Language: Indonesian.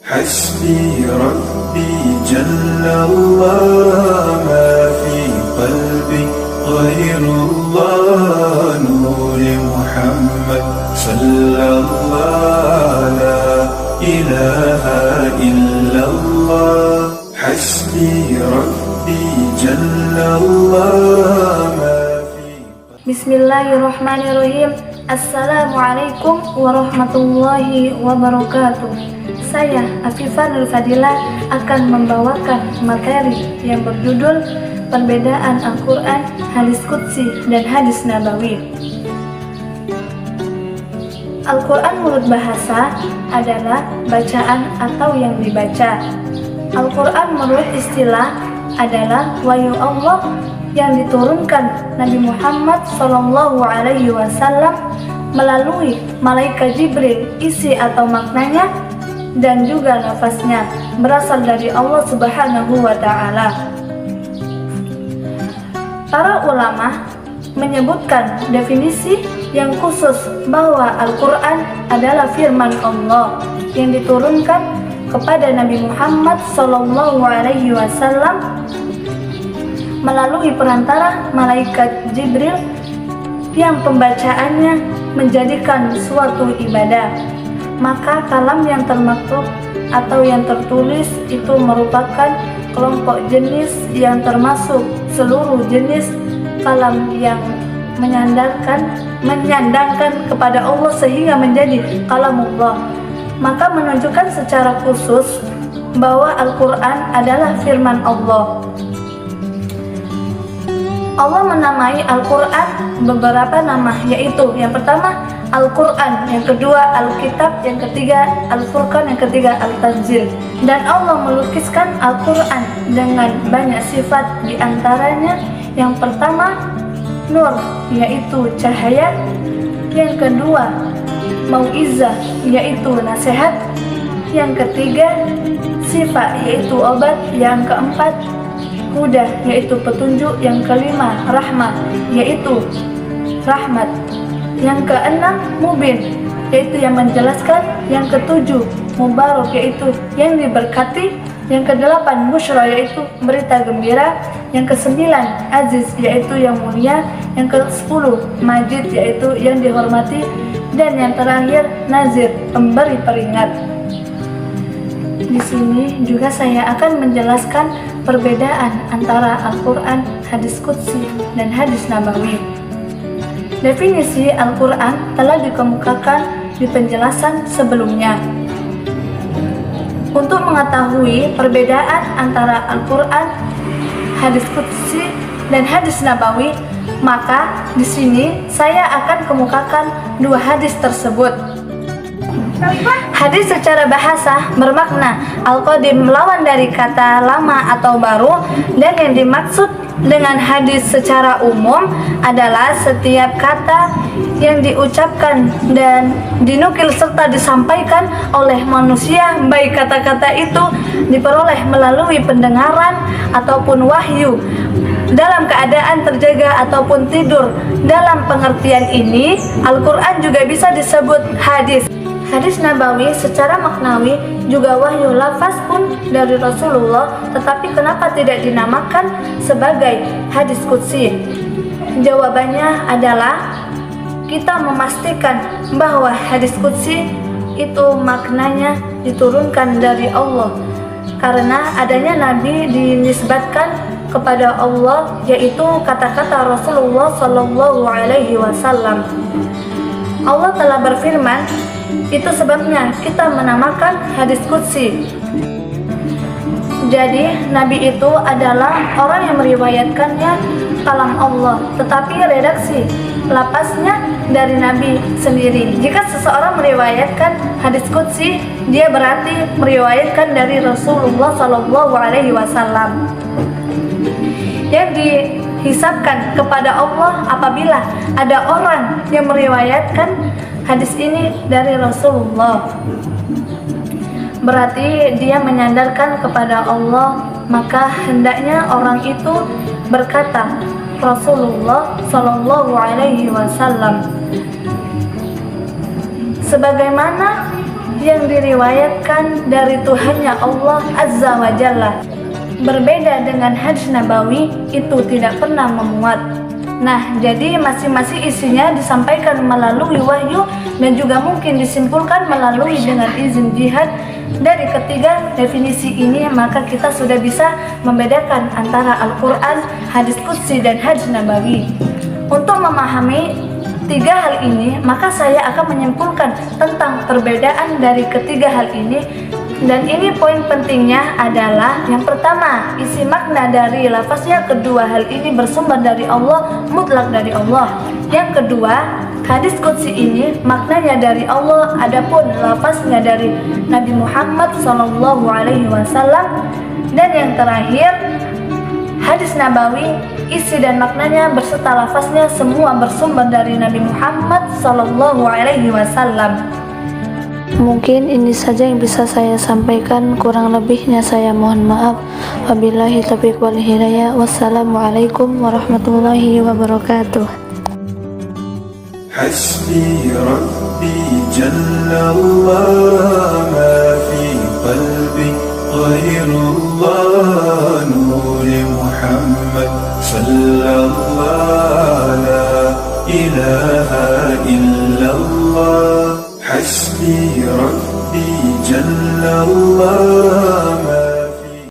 حسبي ربي جل الله ما في قلبي غير الله نور محمد صلى الله لا إله إلا الله حسبي ربي جل الله ما في Bismillahirrahmanirrahim. Assalamualaikum warahmatullahi wabarakatuh. Saya Afifah Nur Fadilah akan membawakan materi yang berjudul Perbedaan Al-Quran, Hadis Qudsi, dan Hadis Nabawi. Al-Quran menurut bahasa adalah bacaan atau yang dibaca. Al-Quran menurut istilah adalah wahyu Allah yang diturunkan Nabi Muhammad SAW melalui malaikat Jibril. Isi atau maknanya dan juga lafaznya berasal dari Allah Subhanahu wa Ta'ala. Para ulama menyebutkan definisi yang khusus bahwa Al-Quran adalah firman Allah yang diturunkan kepada Nabi Muhammad SAW melalui perantara malaikat Jibril yang pembacaannya menjadikan suatu ibadah. Maka kalam yang termaktub atau yang tertulis itu merupakan kelompok jenis yang termasuk seluruh jenis kalam yang menyandangkan kepada Allah sehingga menjadi kalamullah. Maka menunjukkan secara khusus bahwa Al-Quran adalah firman Allah. Allah menamai Al-Quran beberapa nama, yaitu yang pertama Al-Quran, yang kedua Al-Kitab, yang ketiga Al-Furqan, yang ketiga Al-Tanzil. Dan Allah melukiskan Al-Quran dengan banyak sifat, diantaranya yang pertama nur, yaitu cahaya, yang kedua mau'izah, yaitu nasihat, yang ketiga sifat, yaitu obat, yang keempat huda, yaitu petunjuk, yang kelima rahmah, yaitu rahmat, yang keenam mubin, yaitu yang menjelaskan, yang ketujuh mubarak, yaitu yang diberkati, yang kedelapan busyra, yaitu berita gembira, yang kesembilan aziz, yaitu yang mulia, yang kesepuluh majid, yaitu yang dihormati, dan yang terakhir nazir, pemberi peringat. Di sini juga saya akan menjelaskan perbedaan antara Al-Quran, Hadis Qudsi, dan Hadis Nabawi. Definisi Al-Quran telah dikemukakan di penjelasan sebelumnya. Untuk mengetahui perbedaan antara Al-Quran, Hadis Qudsi, dan Hadis Nabawi, maka di sini saya akan kemukakan dua hadis tersebut. Hadis secara bahasa bermakna al-qadim, lawan dari kata lama atau baru, dan yang dimaksud dengan hadis secara umum adalah setiap kata yang diucapkan dan dinukil serta disampaikan oleh manusia, baik kata-kata itu diperoleh melalui pendengaran ataupun wahyu, dalam keadaan terjaga ataupun tidur. Dalam pengertian ini, Al-Quran juga bisa disebut hadis. Hadis Nabawi secara maknawi juga wahyu lafaz pun dari Rasulullah, tetapi kenapa tidak dinamakan sebagai hadis qudsi? Jawabannya adalah kita memastikan bahwa hadis qudsi itu maknanya diturunkan dari Allah, karena adanya Nabi dinisbatkan kepada Allah, yaitu kata-kata Rasulullah SAW. Allah telah berfirman, itu sebabnya kita menamakan hadis qudsi. Jadi Nabi itu adalah orang yang meriwayatkannya kalam Allah, tetapi redaksi lapasnya dari Nabi sendiri. Jika seseorang meriwayatkan hadis qudsi, dia berarti meriwayatkan dari Rasulullah SAW. Yang dihisabkan kepada Allah apabila ada orang yang meriwayatkan hadis ini dari Rasulullah, berarti dia menyandarkan kepada Allah, maka hendaknya orang itu berkata Rasulullah Shallallahu Alaihi Wasallam, sebagaimana yang diriwayatkan dari Tuhannya Allah Azza wa Jalla. Berbeda dengan hadis nabawi, itu tidak pernah memuat. Nah, jadi masing-masing isinya disampaikan melalui wahyu dan juga mungkin disimpulkan melalui dengan izin jihad. Dari ketiga definisi ini, maka kita sudah bisa membedakan antara Al-Quran, hadis qudsi, dan hadis nabawi. Untuk memahami tiga hal ini, maka saya akan menyimpulkan tentang perbedaan dari ketiga hal ini. Dan ini poin pentingnya adalah yang pertama, isi makna dari lafaznya. Kedua, hal ini bersumber dari Allah, mutlak dari Allah. Yang kedua, hadis qudsi ini maknanya dari Allah, adapun lafaznya dari Nabi Muhammad SAW. Dan yang terakhir, hadis nabawi, isi dan maknanya berserta lafaznya semua bersumber dari Nabi Muhammad SAW. Mungkin ini saja yang bisa saya sampaikan, kurang lebihnya saya mohon maaf. Wabillahi taufiq wal hidayah. Wassalamualaikum warahmatullahi wabarakatuh. Hasbi Rabbi Jallallah, ma fi qalbi ghairullah, Nuri Muhammad sallallahu la ilaha illallah. Hasbi Rabbi Jallallah.